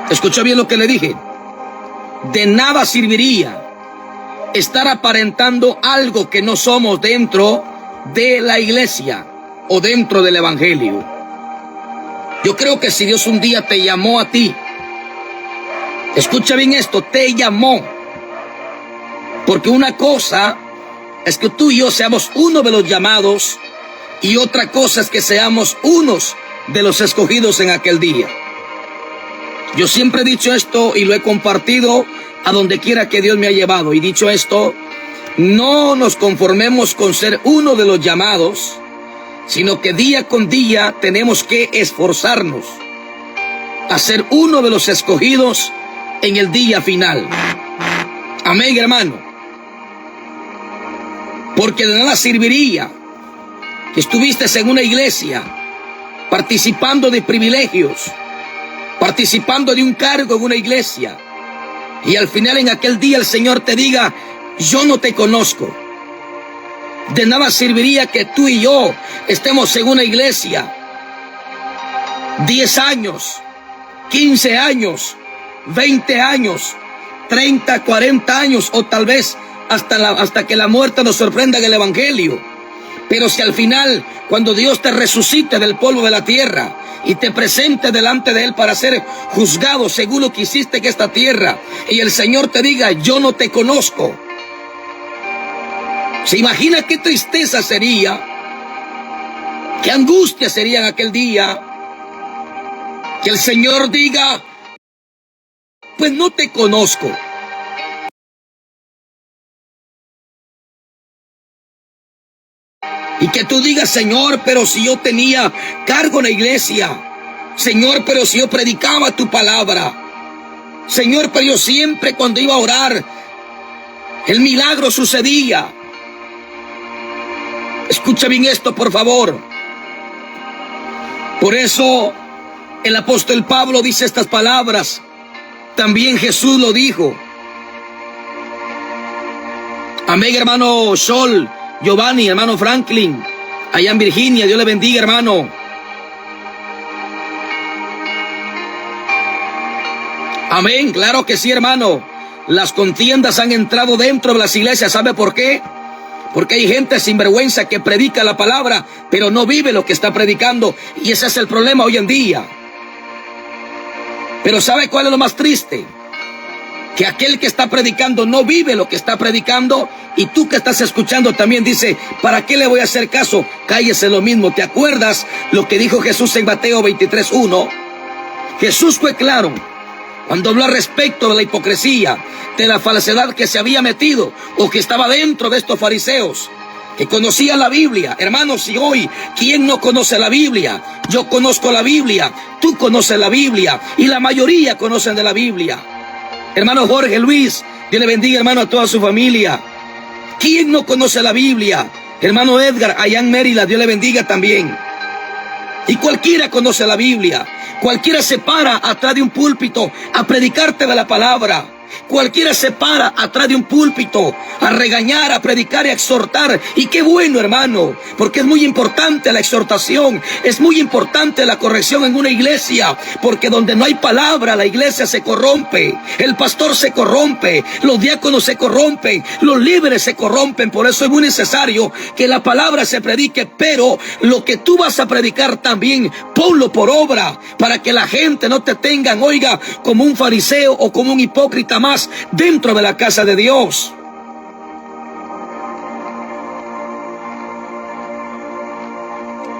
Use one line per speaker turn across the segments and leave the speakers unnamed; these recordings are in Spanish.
Escucha bien lo que le dije. De nada serviría estar aparentando algo que no somos dentro de la iglesia o dentro del evangelio. Yo creo que si Dios un día te llamó a ti, escucha bien esto, te llamó, porque una cosa es que tú y yo seamos uno de los llamados y otra cosa es que seamos unos de los escogidos en aquel día. Yo siempre he dicho esto y lo he compartido a donde quiera que Dios me ha llevado. Y dicho esto, no nos conformemos con ser uno de los llamados, sino que día con día tenemos que esforzarnos a ser uno de los escogidos en el día final. Amén, hermano. Porque de nada serviría que estuviste en una iglesia participando de privilegios, participando de un cargo en una iglesia, y al final en aquel día el Señor te diga, yo no te conozco. De nada serviría que tú y yo estemos en una iglesia 10 años, 15 años, 20 años, 30, 40 años, o tal vez hasta que la muerte nos sorprenda en el evangelio. Pero si al final, cuando Dios te resucite del polvo de la tierra y te presente delante de Él para ser juzgado según lo que hiciste en esta tierra, y el Señor te diga, yo no te conozco, ¿se imagina qué tristeza sería? ¿Qué angustia sería en aquel día? Que el Señor diga, pues no te conozco. Y que tú digas, Señor, pero si yo tenía cargo en la iglesia. Señor, pero si yo predicaba tu palabra. Señor, pero yo siempre cuando iba a orar, el milagro sucedía. Escucha bien esto, por favor. Por eso el apóstol Pablo dice estas palabras. También Jesús lo dijo. Amén, hermano Sol, Giovanni, hermano Franklin, allá en Virginia. Dios le bendiga, hermano. Amén, claro que sí, hermano. Las contiendas han entrado dentro de las iglesias. ¿Sabe por qué? Porque hay gente sinvergüenza que predica la palabra, pero no vive lo que está predicando. Y ese es el problema hoy en día. Pero ¿sabe cuál es lo más triste? Que aquel que está predicando no vive lo que está predicando, y tú que estás escuchando también dice, ¿para qué le voy a hacer caso? Cállese lo mismo. ¿Te acuerdas lo que dijo Jesús en Mateo 23:1? Jesús fue claro cuando habló al respecto de la hipocresía, de la falsedad que se había metido o que estaba dentro de estos fariseos, que conocían la Biblia. Hermanos, y hoy, ¿quién no conoce la Biblia? Yo conozco la Biblia, tú conoces la Biblia, y la mayoría conocen de la Biblia. Hermano Jorge Luis, Dios le bendiga, hermano, a toda su familia. ¿Quién no conoce la Biblia? Hermano Edgar, allá en Maryland, Dios le bendiga también. Y cualquiera conoce la Biblia. Cualquiera se para atrás de un púlpito a predicarte de la palabra. Cualquiera se para atrás de un púlpito a regañar, a predicar y a exhortar. Y qué bueno, hermano, porque es muy importante la exhortación, es muy importante la corrección en una iglesia, porque donde no hay palabra, la iglesia se corrompe, el pastor se corrompe, los diáconos se corrompen, los líderes se corrompen. Por eso es muy necesario que la palabra se predique, pero lo que tú vas a predicar también, ponlo por obra, para que la gente no te tengan, oiga, como un fariseo o como un hipócrita más dentro de la casa de Dios.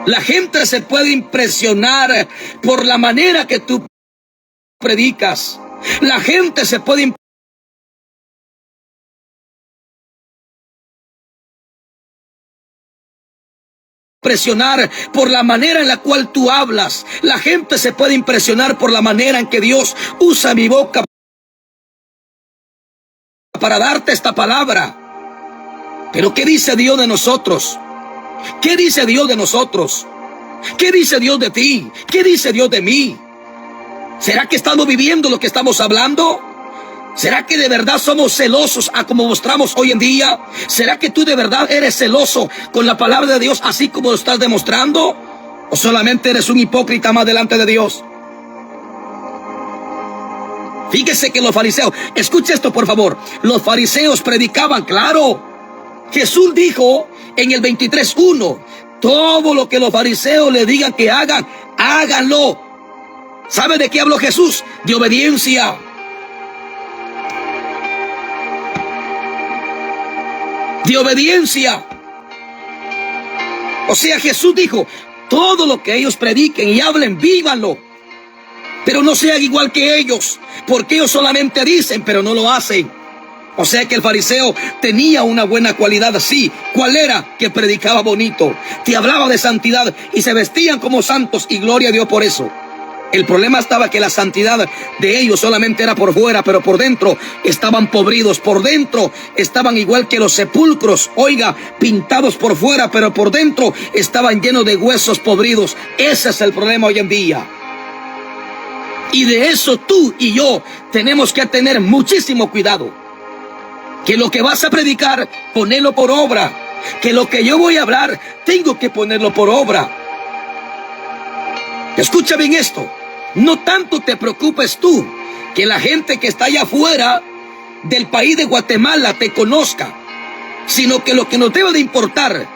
La gente se puede impresionar por la manera que tú predicas. La gente se puede impresionar por la manera en la cual tú hablas. La gente se puede impresionar por la manera en que Dios usa mi boca para darte esta palabra. Pero ¿qué dice Dios de nosotros? ¿Qué dice Dios de nosotros? ¿Qué dice Dios de ti? ¿Qué dice Dios de mí? ¿Será que estamos viviendo lo que estamos hablando? ¿Será que de verdad somos celosos a como mostramos hoy en día? ¿Será que tú de verdad eres celoso con la palabra de Dios así como lo estás demostrando? ¿O solamente eres un hipócrita más delante de Dios? Fíjese que los fariseos, escuche esto por favor, los fariseos predicaban, claro. Jesús dijo en el 23:1, todo lo que los fariseos le digan que hagan, háganlo. ¿Sabe de qué habló Jesús? De obediencia. De obediencia. O sea, Jesús dijo, todo lo que ellos prediquen y hablen, vívanlo. Pero no sean igual que ellos, porque ellos solamente dicen, pero no lo hacen. O sea que el fariseo tenía una buena cualidad así. ¿Cuál era? Que predicaba bonito, te hablaba de santidad y se vestían como santos y gloria a Dios por eso. El problema estaba que la santidad de ellos solamente era por fuera, pero por dentro estaban podridos, por dentro estaban igual que los sepulcros, oiga, pintados por fuera, pero por dentro estaban llenos de huesos podridos. Ese es el problema hoy en día. Y de eso tú y yo tenemos que tener muchísimo cuidado. Que lo que vas a predicar, ponelo por obra. Que lo que yo voy a hablar, tengo que ponerlo por obra. Escucha bien esto. No tanto te preocupes tú que la gente que está allá afuera del país de Guatemala te conozca, sino que lo que nos debe de importar,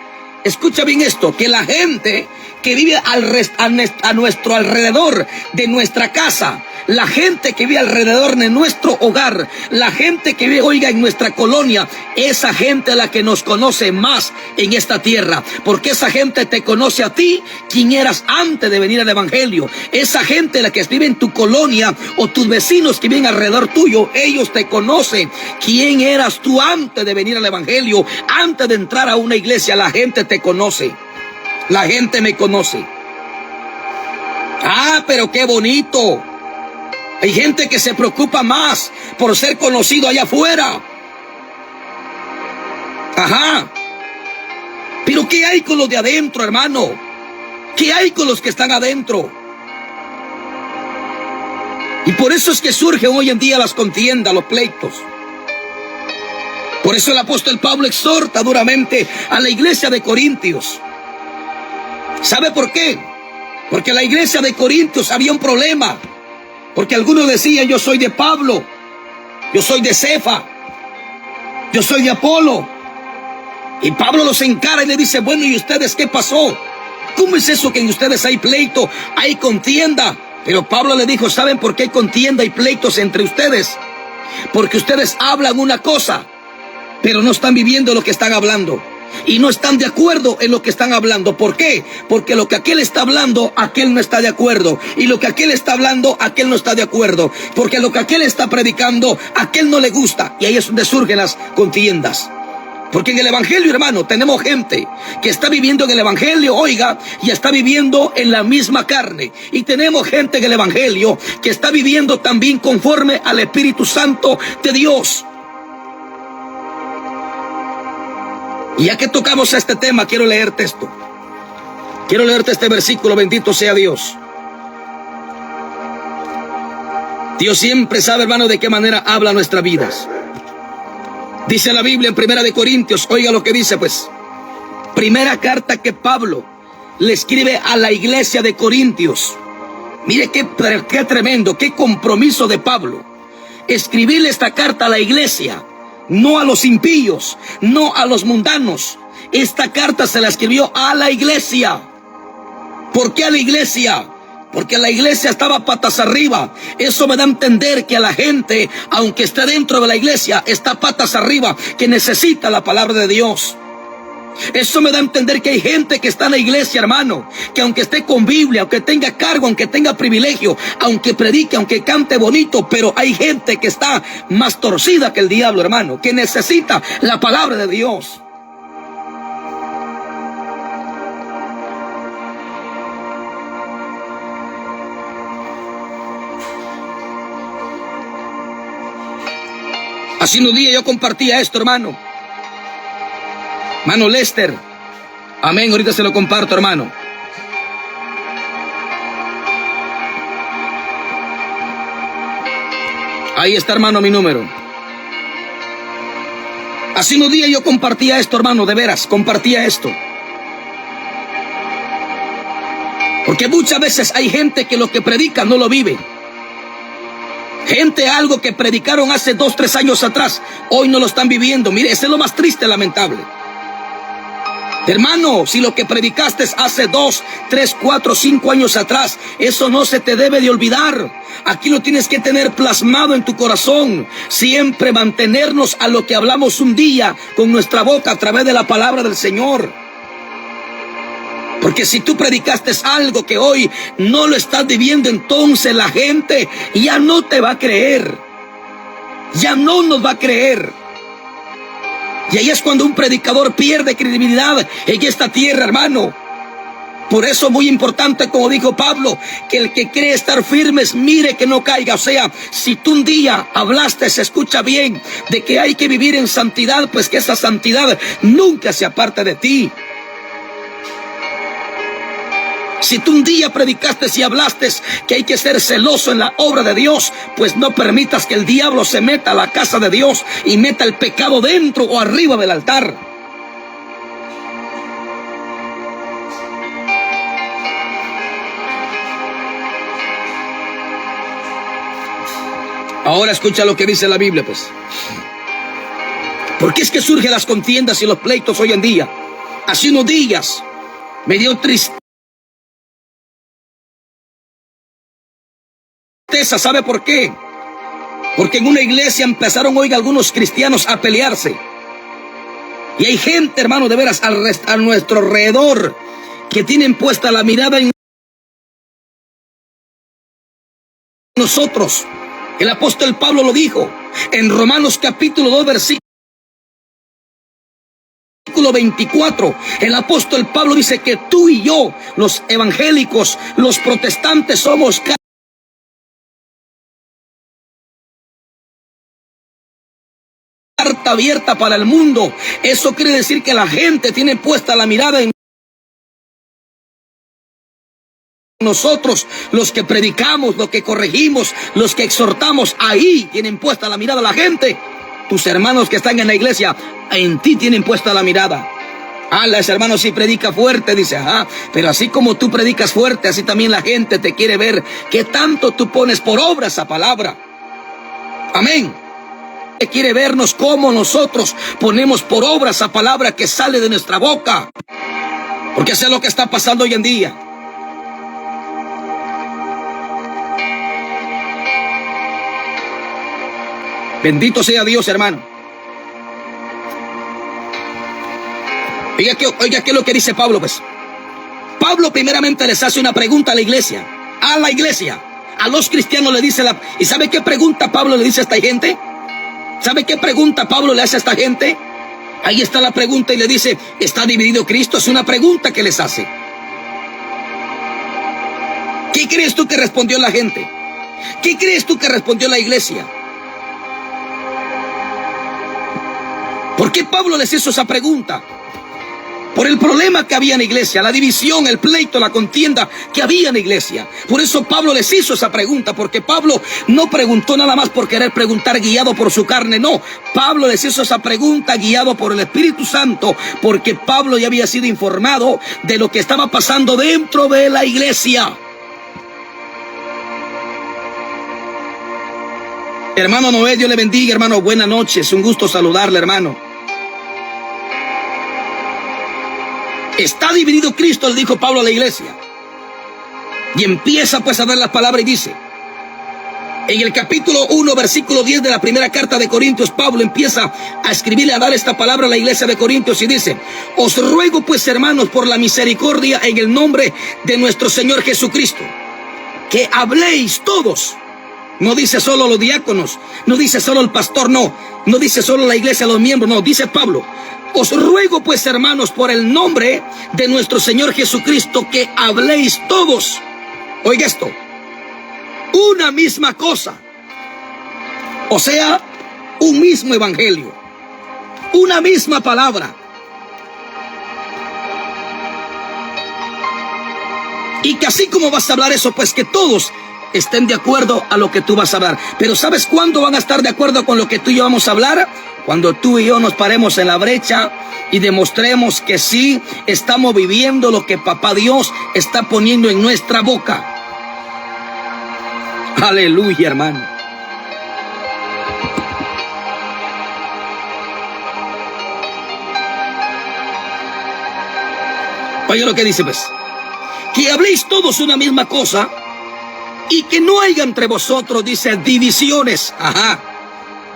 escucha bien esto, que la gente que vive a nuestro alrededor de nuestra casa, la gente que vive alrededor de nuestro hogar, la gente que vive, oiga, en nuestra colonia, esa gente es la que nos conoce más en esta tierra, porque esa gente te conoce a ti, quien eras antes de venir al evangelio. Esa gente, la que vive en tu colonia o tus vecinos que viven alrededor tuyo, ellos te conocen quién eras tú antes de venir al evangelio, antes de entrar a una iglesia. La gente te conoce. La gente me conoce. Ah, pero qué bonito. Hay gente que se preocupa más por ser conocido allá afuera. Ajá. Pero ¿qué hay con los de adentro, hermano? ¿Qué hay con los que están adentro? Y por eso es que surgen hoy en día las contiendas, los pleitos. Por eso el apóstol Pablo exhorta duramente a la iglesia de Corintios. ¿Sabe por qué? Porque en la iglesia de Corintios había un problema. Porque algunos decían, yo soy de Pablo, yo soy de Cefa, yo soy de Apolo. Y Pablo los encara y le dice, bueno, ¿y ustedes qué pasó? ¿Cómo es eso que en ustedes hay pleito, hay contienda? Pero Pablo le dijo, ¿saben por qué hay contienda y pleitos entre ustedes? Porque ustedes hablan una cosa, pero no están viviendo lo que están hablando. Y no están de acuerdo en lo que están hablando. ¿Por qué? Porque lo que aquel está hablando, aquel no está de acuerdo. Y lo que aquel está hablando, aquel no está de acuerdo. Porque lo que aquel está predicando, aquel no le gusta. Y ahí es donde surgen las contiendas. Porque en el evangelio, hermano, tenemos gente que está viviendo en el evangelio, oiga, y está viviendo en la misma carne. Y tenemos gente en el evangelio que está viviendo también conforme al Espíritu Santo de Dios. Y ya que tocamos este tema, quiero leerte esto. Quiero leerte este versículo, bendito sea Dios. Dios siempre sabe, hermano, de qué manera habla nuestras vidas. Dice la Biblia en 1 Corintios, oiga lo que dice pues. Primera carta que Pablo le escribe a la iglesia de Corintios. Mire qué tremendo, qué compromiso de Pablo. Escribirle esta carta a la iglesia. No a los impíos, no a los mundanos. Esta carta se la escribió a la iglesia. ¿Por qué a la iglesia? Porque la iglesia estaba patas arriba. Eso me da a entender que a la gente, aunque esté dentro de la iglesia, está patas arriba, que necesita la palabra de Dios. Eso me da a entender que hay gente que está en la iglesia, hermano, que aunque esté con Biblia, aunque tenga cargo, aunque tenga privilegio, aunque predique, aunque cante bonito, pero hay gente que está más torcida que el diablo, hermano, que necesita la palabra de Dios. Hace unos días yo compartía esto, hermano. Hermano Lester, amén, ahorita se lo comparto, hermano. Ahí está, hermano, mi número. Hace unos días yo compartía esto, hermano, de veras, compartía esto. Porque muchas veces hay gente que lo que predica no lo vive. Gente, algo que predicaron hace 2, 3 años atrás, hoy no lo están viviendo. Mire, ese es lo más triste, lamentable. Hermano, si lo que predicaste hace 2, 3, 4, 5 años atrás, eso no se te debe de olvidar. Aquí lo tienes que tener plasmado en tu corazón. Siempre mantenernos a lo que hablamos un día con nuestra boca a través de la palabra del Señor. Porque si tú predicaste algo que hoy no lo estás viviendo, entonces la gente ya no te va a creer. Ya no nos va a creer. Y ahí es cuando un predicador pierde credibilidad en esta tierra, hermano. Por eso es muy importante, como dijo Pablo, que el que cree estar firmes, mire que no caiga. O sea, si tú un día hablaste, se escucha bien, de que hay que vivir en santidad, pues que esa santidad nunca se aparte de ti. Si tú un día predicaste y hablaste que hay que ser celoso en la obra de Dios, pues no permitas que el diablo se meta a la casa de Dios y meta el pecado dentro o arriba del altar. Ahora escucha lo que dice la Biblia, pues. ¿Por qué es que surgen las contiendas y los pleitos hoy en día? Hace unos días me dio tristeza. ¿Sabe por qué? Porque en una iglesia empezaron hoy algunos cristianos a pelearse. Y hay gente, hermano, de veras, a nuestro alrededor, que tienen puesta la mirada en nosotros. El apóstol Pablo lo dijo en Romanos capítulo 2, versículo 24. El apóstol Pablo dice que tú y yo, los evangélicos, los protestantes, somos carta abierta para el mundo. Eso quiere decir que la gente tiene puesta la mirada en nosotros, los que predicamos, los que corregimos, los que exhortamos. Ahí tienen puesta la mirada la gente. Tus hermanos que están en la iglesia, en ti tienen puesta la mirada. Ese hermano sí predica fuerte, dice, pero así como tú predicas fuerte, así también la gente te quiere ver que tanto tú pones por obra esa palabra. Amén. Quiere vernos como nosotros ponemos por obra esa palabra que sale de nuestra boca. Porque eso es lo que está pasando hoy en día. Bendito sea Dios, hermano. Oiga, ¿qué es lo que dice Pablo, pues? Pablo primeramente les hace una pregunta a la iglesia. A los cristianos le dice ¿y sabe qué pregunta Pablo le dice a esta gente? ¿Sabe qué pregunta Pablo le hace a esta gente? Ahí está la pregunta y le dice, ¿está dividido Cristo? Es una pregunta que les hace. ¿Qué crees tú que respondió la gente? ¿Qué crees tú que respondió la iglesia? ¿Por qué Pablo les hizo esa pregunta? Por el problema que había en la iglesia, la división, el pleito, la contienda que había en la iglesia. Por eso Pablo les hizo esa pregunta, porque Pablo no preguntó nada más por querer preguntar guiado por su carne, no. Pablo les hizo esa pregunta guiado por el Espíritu Santo, porque Pablo ya había sido informado de lo que estaba pasando dentro de la iglesia. Hermano Noé, Dios le bendiga, hermano. Buenas noches, un gusto saludarle, hermano. Está dividido Cristo, le dijo Pablo a la iglesia. Y empieza pues a dar la palabra y dice, en el capítulo 1, versículo 10 de la primera carta de Corintios, Pablo empieza a escribirle, a dar esta palabra a la iglesia de Corintios y dice, os ruego pues, hermanos, por la misericordia en el nombre de nuestro Señor Jesucristo, que habléis todos. No dice solo los diáconos, no dice solo el pastor, no dice solo la iglesia, los miembros, no, dice Pablo, os ruego pues, hermanos, por el nombre de nuestro Señor Jesucristo, que habléis todos. Oiga esto, una misma cosa, o sea, un mismo evangelio, una misma palabra. Y que así como vas a hablar eso, pues que todos estén de acuerdo a lo que tú vas a hablar. Pero ¿sabes cuándo van a estar de acuerdo con lo que tú y yo vamos a hablar? Cuando tú y yo nos paremos en la brecha y demostremos que sí estamos viviendo lo que Papá Dios está poniendo en nuestra boca. Aleluya, hermano. Oye lo que dice, pues. Que habléis todos una misma cosa y que no haya entre vosotros, dice, divisiones. Ajá.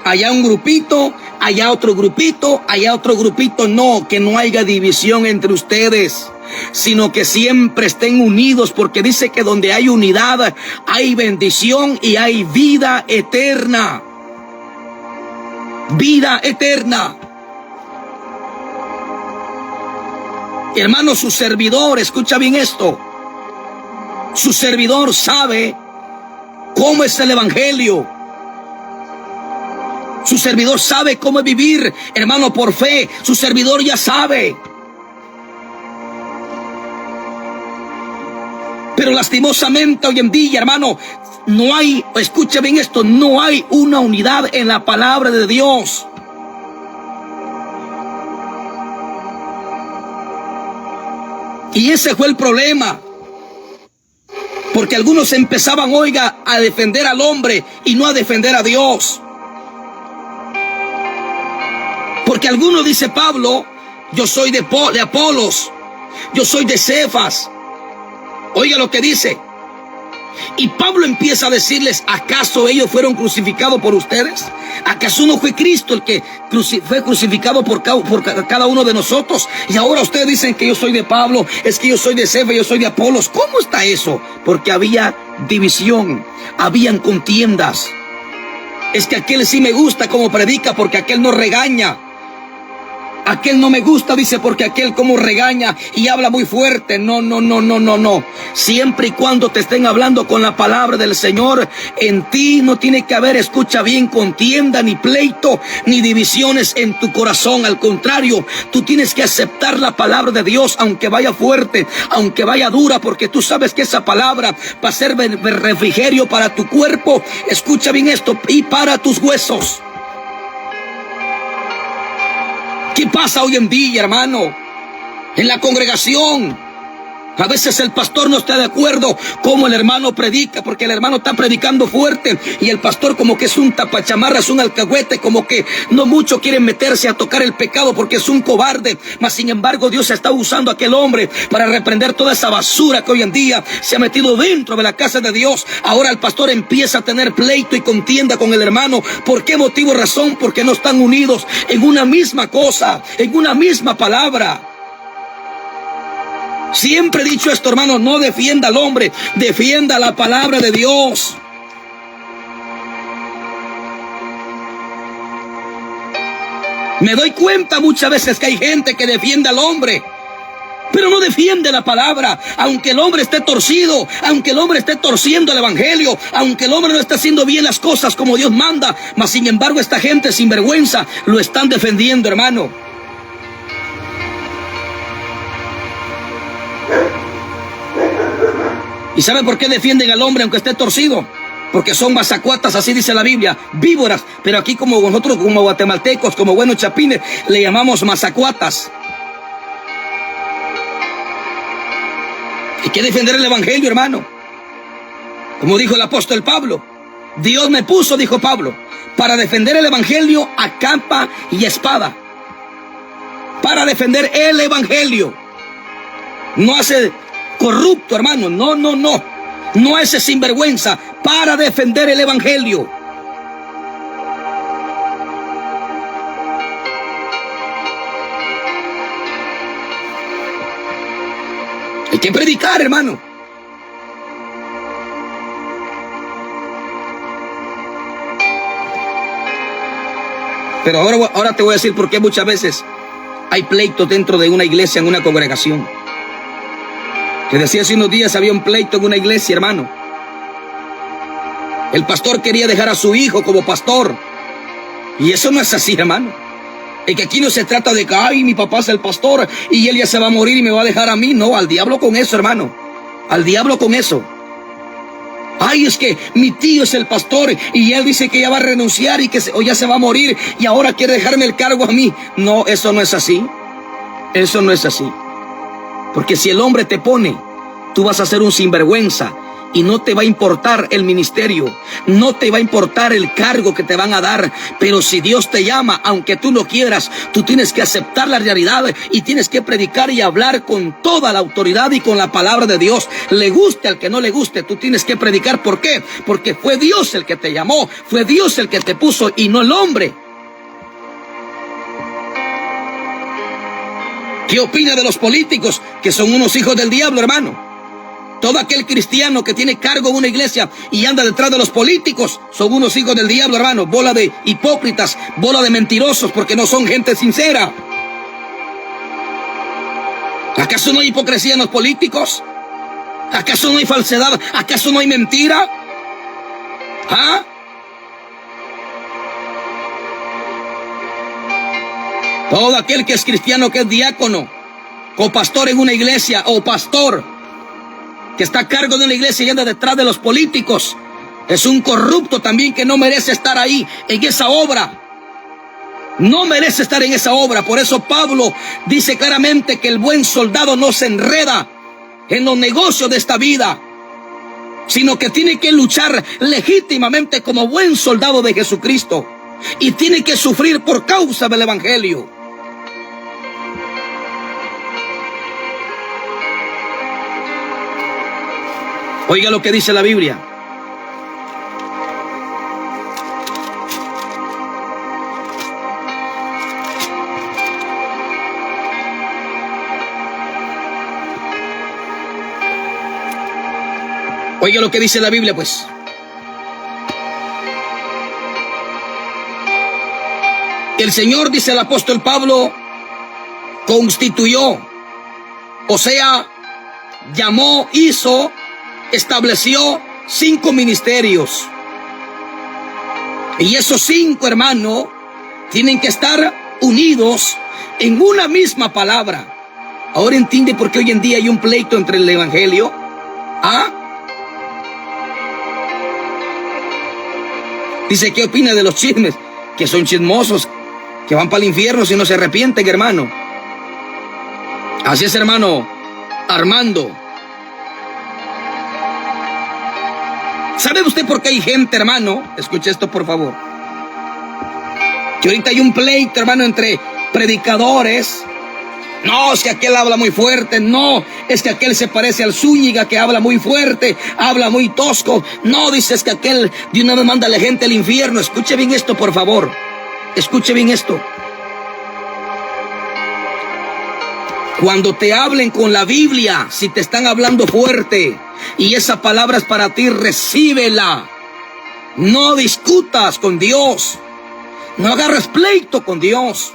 Allá un grupito, allá otro grupito, allá otro grupito. No, que no haya división entre ustedes, sino que siempre estén unidos, porque dice que donde hay unidad hay bendición y hay vida eterna. Vida eterna. Hermano, su servidor, escucha bien esto, su servidor sabe cómo es el evangelio. Su servidor sabe cómo es vivir, hermano, por fe. Su servidor ya sabe. Pero lastimosamente hoy en día, hermano, no hay, escucha bien esto, no hay una unidad en la palabra de Dios. Y ese fue el problema. Porque algunos empezaban, oiga, a defender al hombre y no a defender a Dios. Porque algunos, dice Pablo, yo soy de Apolos, yo soy de Cefas. Oiga lo que dice. Y Pablo empieza a decirles, ¿acaso ellos fueron crucificados por ustedes? ¿Acaso no fue Cristo el que fue crucificado por cada uno de nosotros? Y ahora ustedes dicen que yo soy de Pablo, es que yo soy de Cefas, yo soy de Apolos. ¿Cómo está eso? Porque había división, habían contiendas. Es que aquel sí me gusta como predica porque aquel no regaña. Aquel no me gusta, dice, porque aquel como regaña y habla muy fuerte. No. Siempre y cuando te estén hablando con la palabra del Señor, en ti no tiene que haber, escucha bien, contienda, ni pleito, ni divisiones en tu corazón. Al contrario, tú tienes que aceptar la palabra de Dios, aunque vaya fuerte, aunque vaya dura, porque tú sabes que esa palabra va a ser refrigerio para tu cuerpo. Escucha bien esto, y para tus huesos. ¿Qué pasa hoy en día, hermano? En la congregación, a veces el pastor no está de acuerdo cómo el hermano predica, porque el hermano está predicando fuerte y el pastor como que es un tapachamarra, es un alcahuete, como que no mucho quiere meterse a tocar el pecado porque es un cobarde. Mas sin embargo Dios está usando a aquel hombre para reprender toda esa basura que hoy en día se ha metido dentro de la casa de Dios. Ahora el pastor empieza a tener pleito y contienda con el hermano. ¿Por qué motivo? Razón, porque no están unidos en una misma cosa, en una misma palabra. Siempre he dicho esto, hermano, no defienda al hombre, defienda la palabra de Dios. Me doy cuenta muchas veces que hay gente que defiende al hombre, pero no defiende la palabra. Aunque el hombre esté torcido, aunque el hombre esté torciendo el evangelio, aunque el hombre no esté haciendo bien las cosas como Dios manda, mas sin embargo esta gente sin vergüenza lo están defendiendo, hermano. ¿Y sabe por qué defienden al hombre aunque esté torcido? Porque son mazacuatas, así dice la Biblia, víboras. Pero aquí como nosotros, como guatemaltecos, como buenos chapines, le llamamos mazacuatas. Hay que defender el evangelio, hermano. Como dijo el apóstol Pablo, Dios me puso, dijo Pablo, para defender el evangelio a capa y espada. Para defender el evangelio. No hace corrupto, hermano, no ese sinvergüenza, para defender el evangelio. Hay que predicar, hermano. Pero ahora te voy a decir por qué muchas veces hay pleitos dentro de una iglesia, en una congregación. Que decía hace unos días, había un pleito en una iglesia, hermano. El pastor quería dejar a su hijo como pastor. Y eso no es así, hermano. Es que aquí no se trata de que, ay, mi papá es el pastor y él ya se va a morir y me va a dejar a mí. No, al diablo con eso, hermano. Al diablo con eso. Ay, es que mi tío es el pastor y él dice que ya va a renunciar y que o ya se va a morir y ahora quiere dejarme el cargo a mí. No, eso no es así. Eso no es así. Porque si el hombre te pone, tú vas a ser un sinvergüenza y no te va a importar el ministerio, no te va a importar el cargo que te van a dar, pero si Dios te llama, aunque tú no quieras, tú tienes que aceptar la realidad y tienes que predicar y hablar con toda la autoridad y con la palabra de Dios. Le guste al que no le guste, tú tienes que predicar. ¿Por qué? Porque fue Dios el que te llamó, fue Dios el que te puso y no el hombre. ¿Qué opina de los políticos que son unos hijos del diablo, hermano? Todo aquel cristiano que tiene cargo en una iglesia y anda detrás de los políticos son unos hijos del diablo, hermano. Bola de hipócritas, bola de mentirosos, porque no son gente sincera. ¿Acaso no hay hipocresía en los políticos? ¿Acaso no hay falsedad? ¿Acaso no hay mentira? ¿Ah? Todo aquel que es cristiano, que es diácono, copastor en una iglesia o pastor, que está a cargo de una iglesia y anda detrás de los políticos, es un corrupto también que no merece estar ahí en esa obra. No merece estar en esa obra. Por eso Pablo dice claramente que el buen soldado no se enreda en los negocios de esta vida, sino que tiene que luchar legítimamente como buen soldado de Jesucristo y tiene que sufrir por causa del evangelio. Oiga lo que dice la Biblia. Oiga lo que dice la Biblia, pues. El Señor, dice el apóstol Pablo, constituyó, o sea, llamó, hizo, estableció 5 ministerios. Y esos 5, hermano, tienen que estar unidos en una misma palabra. Ahora entiende por qué hoy en día hay un pleito entre el evangelio. ¿Ah? Dice, ¿qué opina de los chismes? Que son chismosos, que van para el infierno si no se arrepienten, hermano. Así es, hermano Armando. ¿Sabe usted por qué hay gente, hermano? Escuche esto, por favor. Que ahorita hay un pleito, hermano, entre predicadores. No, es que aquel habla muy fuerte. No, es que aquel se parece al Zúñiga, que habla muy fuerte, habla muy tosco. No, dices que aquel de una vez manda a la gente al infierno. Escuche bien esto, por favor. Escuche bien esto. Cuando te hablen con la Biblia, si te están hablando fuerte y esa palabra es para ti, recíbela. No discutas con Dios. No agarres pleito con Dios.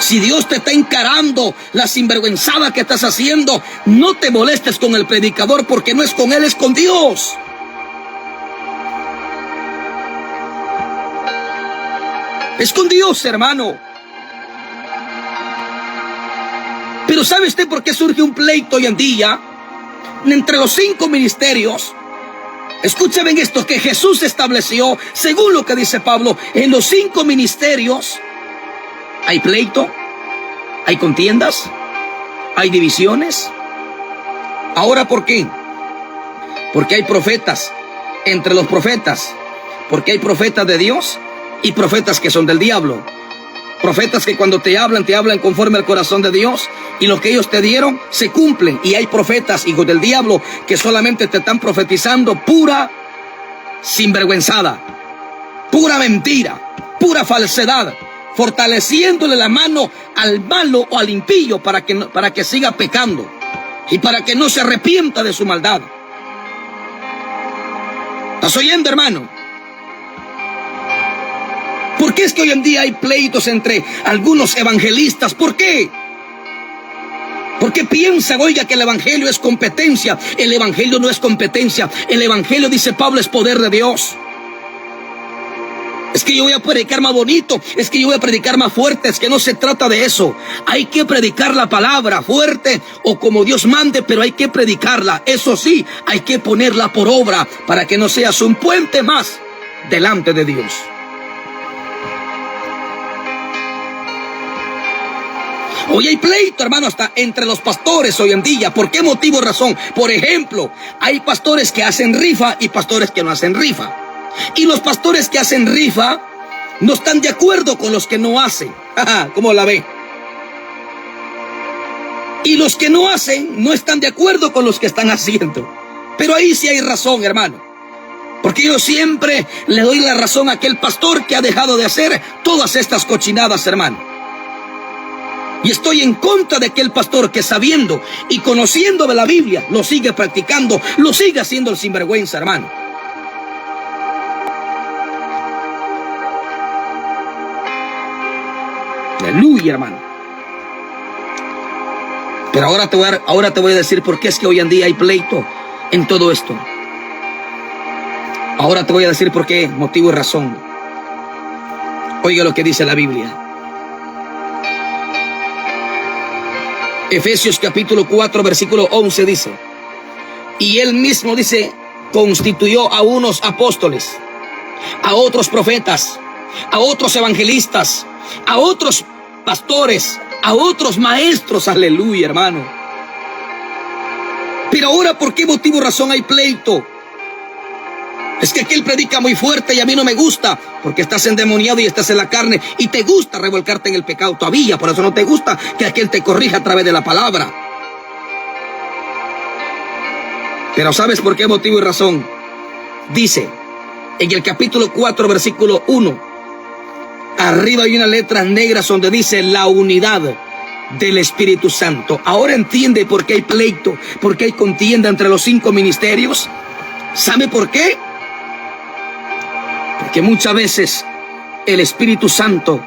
Si Dios te está encarando la sinvergüenzada que estás haciendo, no te molestes con el predicador, porque no es con él, es con Dios. Es con Dios, hermano. Pero ¿sabe usted por qué surge un pleito hoy en día entre los 5 ministerios? Escuchen bien esto, que Jesús estableció, según lo que dice Pablo, en los 5 ministerios hay pleito, hay contiendas, hay divisiones. ¿Ahora por qué? Porque hay profetas entre los profetas, porque hay profetas de Dios y profetas que son del diablo. Profetas que cuando te hablan conforme al corazón de Dios, y lo que ellos te dieron se cumplen. Y hay profetas, hijos del diablo, que solamente te están profetizando pura sinvergüenzada, pura mentira, pura falsedad, fortaleciéndole la mano al malo o al impío para que siga pecando y para que no se arrepienta de su maldad. ¿Estás oyendo, hermano? ¿Por qué es que hoy en día hay pleitos entre algunos evangelistas? ¿Por qué? Porque piensan, oiga, que el evangelio es competencia. El evangelio no es competencia. El evangelio, dice Pablo, es poder de Dios. Es que yo voy a predicar más bonito, es que yo voy a predicar más fuerte. Es que no se trata de eso. Hay que predicar la palabra fuerte o como Dios mande, pero hay que predicarla. Eso sí, hay que ponerla por obra para que no seas un puente más delante de Dios. Hoy hay pleito, hermano, hasta entre los pastores hoy en día. ¿Por qué motivo, razón? Por ejemplo, hay pastores que hacen rifa y pastores que no hacen rifa. Y los pastores que hacen rifa no están de acuerdo con los que no hacen. ¿Cómo la ve? Y los que no hacen no están de acuerdo con los que están haciendo. Pero ahí sí hay razón, hermano. Porque yo siempre le doy la razón a aquel pastor que ha dejado de hacer todas estas cochinadas, hermano. Y estoy en contra de aquel pastor que sabiendo y conociendo de la Biblia lo sigue practicando, lo sigue haciendo el sinvergüenza, hermano. Aleluya, hermano. Pero ahora te voy a decir por qué es que hoy en día hay pleito en todo esto. Ahora te voy a decir por qué, motivo y razón. Oiga lo que dice la Biblia. Efesios capítulo 4, versículo 11 dice: y él mismo, dice, constituyó a unos apóstoles, a otros profetas, a otros evangelistas, a otros pastores, a otros maestros. Aleluya, hermano. Pero ahora, ¿por qué motivo y razón hay pleito? Es que aquel predica muy fuerte y a mí no me gusta, porque estás endemoniado y estás en la carne y te gusta revolcarte en el pecado todavía. Por eso no te gusta que aquel te corrija a través de la palabra. Pero ¿sabes por qué motivo y razón? Dice en el capítulo 4, versículo 1, arriba hay unas letras negras donde dice la unidad del Espíritu Santo. Ahora entiende por qué hay pleito, por qué hay contienda entre los 5 ministerios. ¿Sabe por qué? Porque muchas veces el Espíritu Santo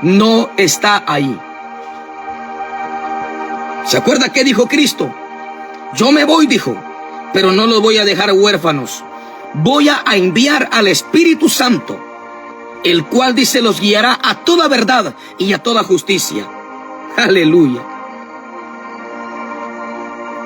no está ahí. ¿Se acuerda qué dijo Cristo? Yo me voy, dijo, pero no los voy a dejar huérfanos. Voy a enviar al Espíritu Santo, el cual, dice, los guiará a toda verdad y a toda justicia. Aleluya.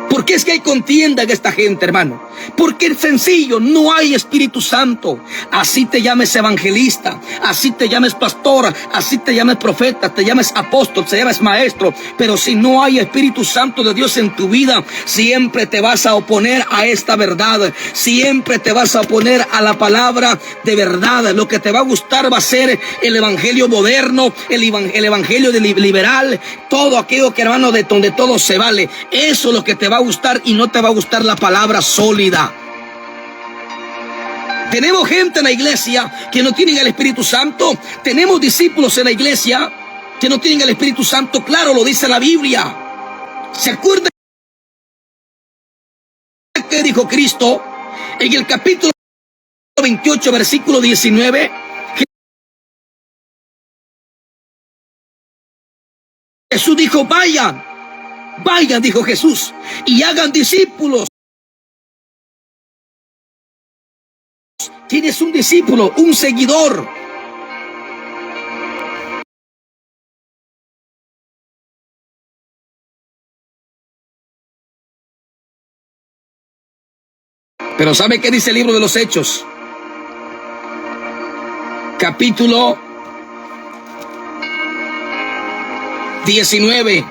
¿Por qué es que hay contienda en esta gente, hermano? Porque es sencillo, no hay Espíritu Santo. Así te llames evangelista, así te llames pastor, así te llames profeta, te llames apóstol, te llames maestro. Pero si no hay Espíritu Santo de Dios en tu vida, siempre te vas a oponer a esta verdad. Siempre te vas a oponer a la palabra de verdad. Lo que te va a gustar va a ser el evangelio moderno, el evangelio liberal, todo aquello que, hermano, de donde todo se vale. Eso es lo que te va a gustar y no te va a gustar la palabra sólida. Tenemos gente en la iglesia que no tienen el Espíritu Santo. Tenemos discípulos en la iglesia que no tienen el Espíritu Santo. Claro, lo dice la Biblia. ¿Se acuerdan qué dijo Cristo en el capítulo 28, versículo 19? Jesús dijo: vayan, dijo Jesús, y hagan discípulos. Tienes un discípulo, un seguidor. Pero ¿sabe qué dice el libro de los Hechos? Capítulo 19.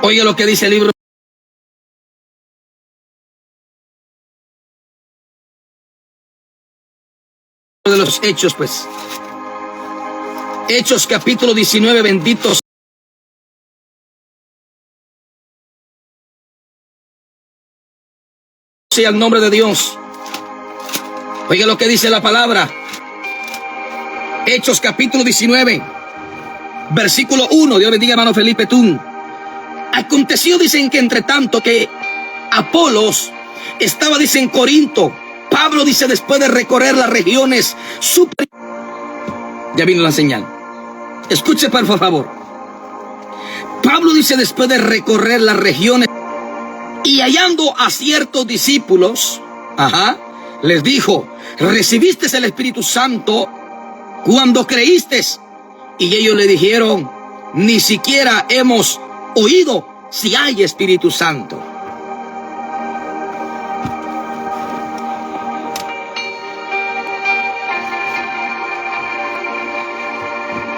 Oye lo que dice el libro de los Hechos, pues. Hechos capítulo 19, bendito sea el nombre de Dios. Oiga lo que dice la palabra. Hechos capítulo 19, versículo 1. Dios bendiga, hermano Felipe Tún. Aconteció, dicen, que entre tanto que Apolos estaba, dice, en Corinto, Pablo, dice, después de recorrer las regiones ya vino la señal. Escuche, por favor. Pablo, dice, después de recorrer las regiones y hallando a ciertos discípulos, les dijo: ¿recibiste el Espíritu Santo cuando creíste? Y ellos le dijeron: ni siquiera hemos oído si hay Espíritu Santo.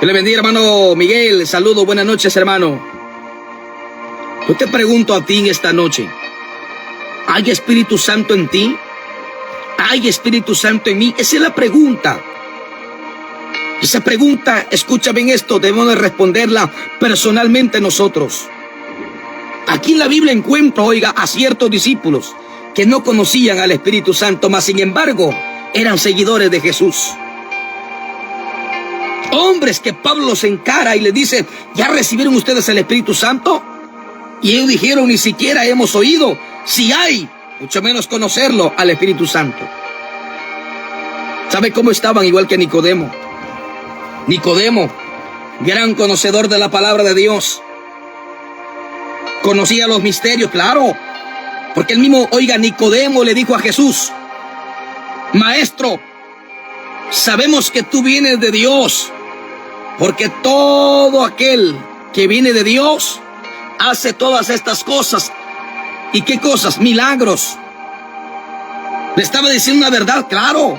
Que le bendiga, hermano Miguel. Saludos, buenas noches, hermano. Yo te pregunto a ti en esta noche, ¿hay Espíritu Santo en ti? ¿Hay Espíritu Santo en mí? Esa es la pregunta. Esa pregunta, escucha bien esto, debemos de responderla personalmente nosotros. Aquí en la Biblia encuentro, oiga, a ciertos discípulos que no conocían al Espíritu Santo, mas sin embargo eran seguidores de Jesús. Hombres que Pablo los encara y les dice, ¿ya recibieron ustedes el Espíritu Santo? Y ellos dijeron, ni siquiera hemos oído, si hay, mucho menos conocerlo al Espíritu Santo. ¿Sabe cómo estaban? Igual que Nicodemo. Nicodemo, gran conocedor de la palabra de Dios. Conocía los misterios, claro. Porque el mismo, oiga, Nicodemo le dijo a Jesús, Maestro, sabemos que tú vienes de Dios, porque todo aquel que viene de Dios hace todas estas cosas. ¿Y qué cosas? Milagros. Le estaba diciendo una verdad, claro.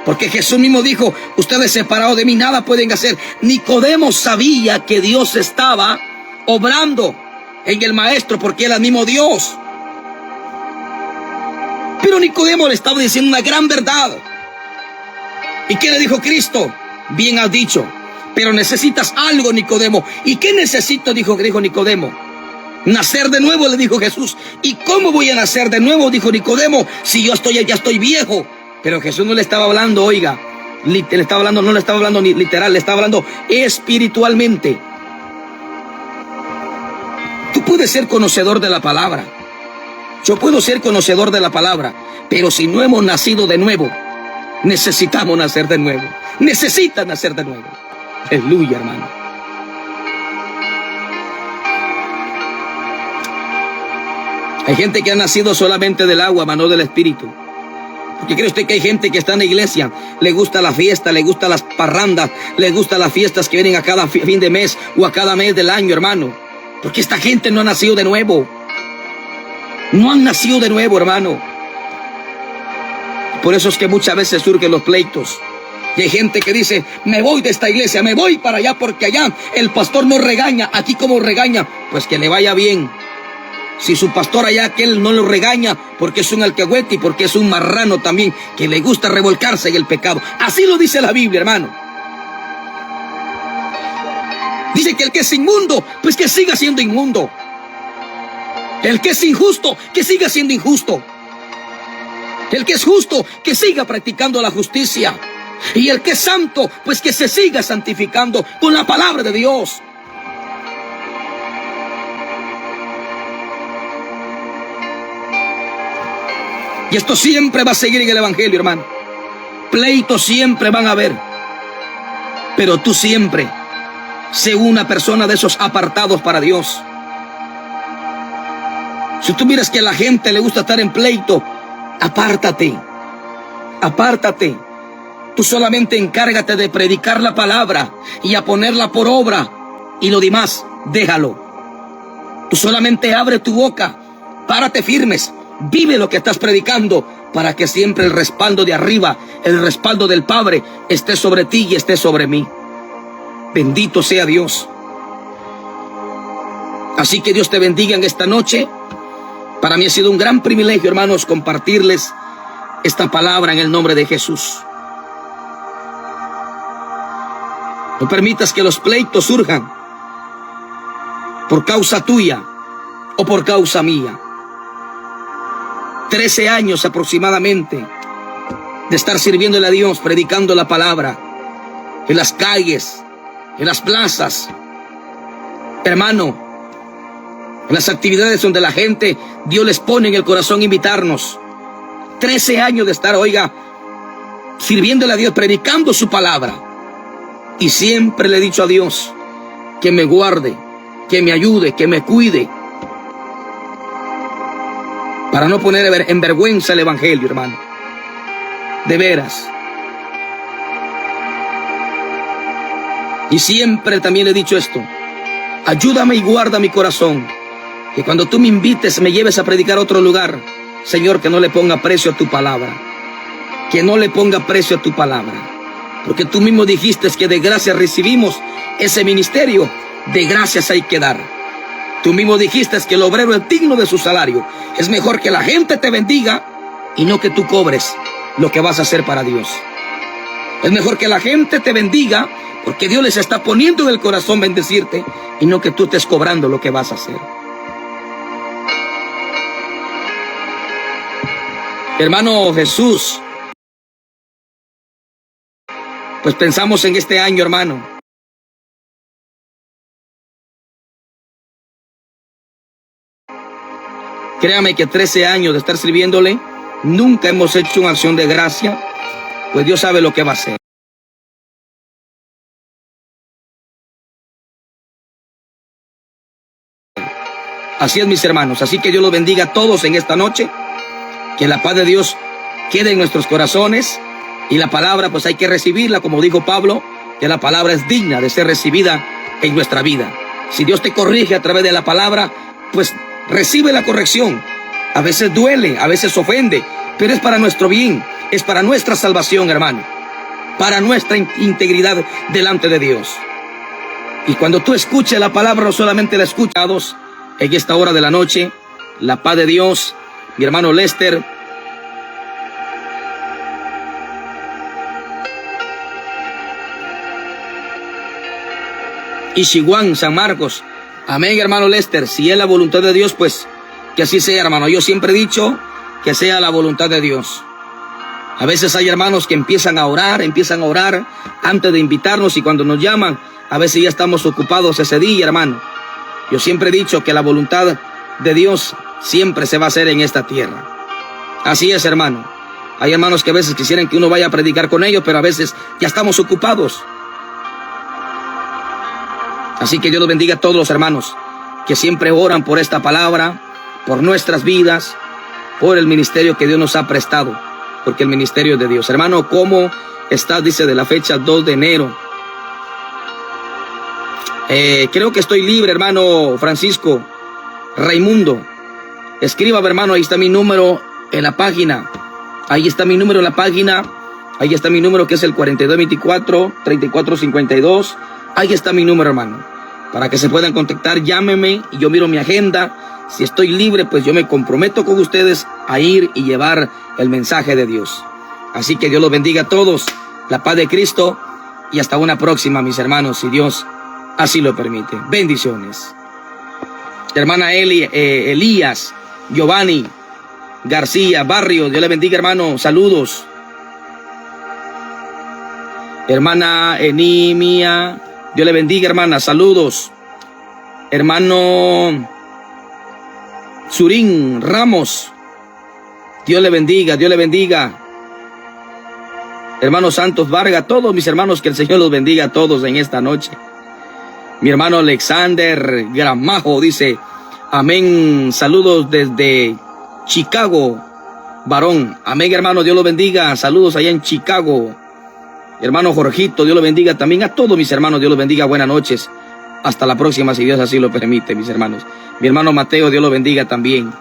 Porque Jesús mismo dijo, ustedes separados de mí nada pueden hacer. Nicodemo sabía que Dios estaba obrando en el maestro porque era el mismo Dios. Pero Nicodemo le estaba diciendo una gran verdad. ¿Y qué le dijo Cristo? Bien has dicho, pero necesitas algo, Nicodemo. ¿Y qué necesito? Dijo Nicodemo. Nacer de nuevo, le dijo Jesús. ¿Y cómo voy a nacer de nuevo? Dijo Nicodemo, si yo ya estoy viejo. Pero Jesús no le estaba hablando, oiga, no le estaba hablando ni literal, le estaba hablando espiritualmente. Tú puedes ser conocedor de la palabra. Yo puedo ser conocedor de la palabra, pero si no hemos nacido de nuevo, necesitamos nacer de nuevo. Necesitas nacer de nuevo. Aleluya, hermano. Hay gente que ha nacido solamente del agua, mas no del Espíritu. Porque cree usted que hay gente que está en la iglesia, le gusta la fiesta, le gusta las parrandas, le gustan las fiestas que vienen a cada fin de mes o a cada mes del año, hermano. Porque esta gente no ha nacido de nuevo. No han nacido de nuevo, hermano. Por eso es que muchas veces surgen los pleitos. Y hay gente que dice, me voy de esta iglesia, me voy para allá porque allá el pastor no regaña. Aquí como regaña, pues que le vaya bien. Si su pastor allá, que él no lo regaña porque es un alcahuete y porque es un marrano también, que le gusta revolcarse en el pecado. Así lo dice la Biblia, hermano. Dice que el que es inmundo, pues que siga siendo inmundo. El que es injusto, que siga siendo injusto. El que es justo, que siga practicando la justicia. Y el que es santo, pues que se siga santificando con la palabra de Dios. Y esto siempre va a seguir en el Evangelio, hermano. Pleitos siempre van a haber. Pero tú siempre sé una persona de esos apartados para Dios. Si tú miras que a la gente le gusta estar en pleito, apártate. Apártate. Tú solamente encárgate de predicar la palabra y a ponerla por obra. Y lo demás, déjalo. Tú solamente abre tu boca. Párate firmes. Vive lo que estás predicando para que siempre el respaldo de arriba, el respaldo del Padre esté sobre ti y esté sobre mí. Bendito sea Dios. Así que Dios te bendiga en esta noche. Para mí ha sido un gran privilegio, hermanos, compartirles esta palabra en el nombre de Jesús. No permitas que los pleitos surjan por causa tuya o por causa mía. 13 años aproximadamente de estar sirviéndole a Dios, predicando la palabra en las calles, en las plazas, hermano, en las actividades donde la gente, Dios les pone en el corazón invitarnos. 13 años de estar, oiga, sirviéndole a Dios, predicando su palabra. Y siempre le he dicho a Dios que me guarde, que me ayude, que me cuide, para no poner en vergüenza el Evangelio, hermano. De veras. Y siempre también le he dicho esto: ayúdame y guarda mi corazón, que cuando tú me invites, me lleves a predicar a otro lugar, Señor, que no le ponga precio a tu palabra. Que no le ponga precio a tu palabra. Porque tú mismo dijiste que de gracia recibimos ese ministerio, de gracias hay que dar. Tú mismo dijiste que el obrero es digno de su salario. Es mejor que la gente te bendiga y no que tú cobres lo que vas a hacer para Dios. Es mejor que la gente te bendiga porque Dios les está poniendo en el corazón bendecirte y no que tú estés cobrando lo que vas a hacer. Hermano Jesús, pues pensamos en este año, hermano. Créame que 13 años de estar sirviéndole, nunca hemos hecho una acción de gracia, pues Dios sabe lo que va a hacer. Así es, mis hermanos. Así que Dios los bendiga a todos en esta noche. Que la paz de Dios quede en nuestros corazones. Y la palabra, pues hay que recibirla, como dijo Pablo, que la palabra es digna de ser recibida en nuestra vida. Si Dios te corrige a través de la palabra, pues recibe la corrección. A veces duele, a veces ofende, pero es para nuestro bien, es para nuestra salvación, hermano. Para nuestra integridad delante de Dios. Y cuando tú escuches la palabra, no solamente la escuchas en esta hora de la noche, la paz de Dios, mi hermano Lester, Ishiguan, San Marcos. Amén, hermano Lester. Si es la voluntad de Dios, pues que así sea, hermano. Yo siempre he dicho que sea la voluntad de Dios. A veces hay hermanos que empiezan a orar antes de invitarnos y cuando nos llaman, a veces ya estamos ocupados ese día, hermano. Yo siempre he dicho que la voluntad de Dios siempre se va a hacer en esta tierra. Así es, hermano. Hay hermanos que a veces quisieran que uno vaya a predicar con ellos, pero a veces ya estamos ocupados. Así que Dios los bendiga a todos los hermanos que siempre oran por esta palabra, por nuestras vidas, por el ministerio que Dios nos ha prestado, porque el ministerio es de Dios. Hermano, ¿cómo estás? Dice de la fecha 2 de enero. Creo que estoy libre, hermano Francisco Raimundo. Escríbame, hermano, ahí está mi número en la página. Ahí está mi número en la página. Ahí está mi número, que es el 4224-3452. Ahí está mi número, hermano. Para que se puedan contactar, llámeme y yo miro mi agenda. Si estoy libre, pues yo me comprometo con ustedes a ir y llevar el mensaje de Dios. Así que Dios los bendiga a todos. La paz de Cristo. Y hasta una próxima, mis hermanos, si Dios así lo permite. Bendiciones. Hermana Elías, Giovanni García, Barrio, Dios le bendiga, hermano. Saludos. Hermana Enimia, Dios le bendiga, hermana. Saludos. Hermano Surín Ramos, Dios le bendiga, Dios le bendiga. Hermano Santos Vargas, todos mis hermanos, que el Señor los bendiga a todos en esta noche. Mi hermano Alexander Gramajo dice, amén, saludos desde Chicago, varón. Amén, hermano, Dios los bendiga, saludos allá en Chicago. Hermano Jorgito, Dios lo bendiga también a todos mis hermanos, Dios los bendiga, buenas noches. Hasta la próxima, si Dios así lo permite, mis hermanos. Mi hermano Mateo, Dios lo bendiga también.